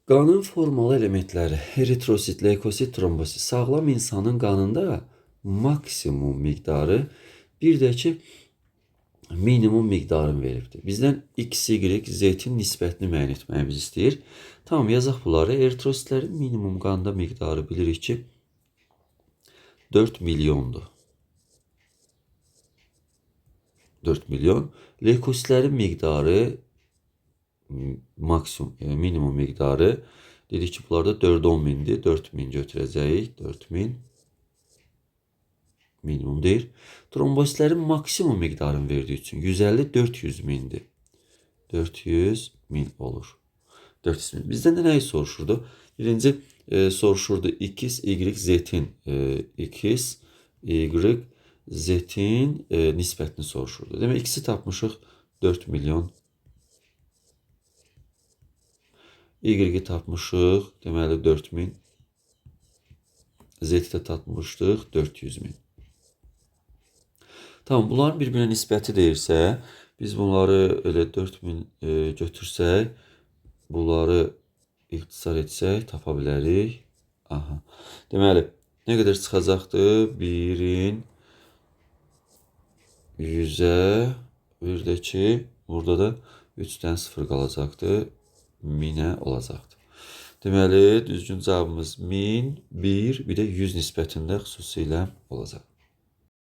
Qanın formalı elementləri eritrosit, leykosit, trombosit sağlam insanın qanında maksimum miqdarı bir də ki minimum miqdarını veribdir. Bizdən X, Y, Z-in nisbətini müəyyən etməyimiz istəyir. Tamam, yazaq bunları. Eritrositlərin minimum qanda miqdarı bilirik ki 4 milyondur. 4 milyon. Leykositlərin miqdarı maksimum, minimum miqdarı dedik ki, bunlarda 4-10 mindir. 4000 götürəcəyik. 4000 minimum deyir. Trombositlərin maksimum miqdarını verdiyi üçün 150-400 mindir. 400 min olur. 400 min. Bizdən də nəyi soruşurdu? Birinci soruşurdu X, Y, Z-in X, Y, Z-in nisbətini soruşurdu. Demək, X-i tapmışıq 4 milyon. Y-i tapmışıq, deməli 4000. Z-i də tapmışdıq 400 min. Tamam, bunların bir-birinə nisbəti deyirsə, biz bunları elə 4000 götürsək, bunları ixtisar etsək, tapa bilərik. Aha. Deməli, nə qədər çıxacaqdır? 1-in 100-ə, bir də ki, burada da 3-dən 0 qalacaqdır. 1000-ə olacaqdır. Deməli, düzgün cavabımız 1000, 1, bir də 100 nisbətində xüsusilə olacaq.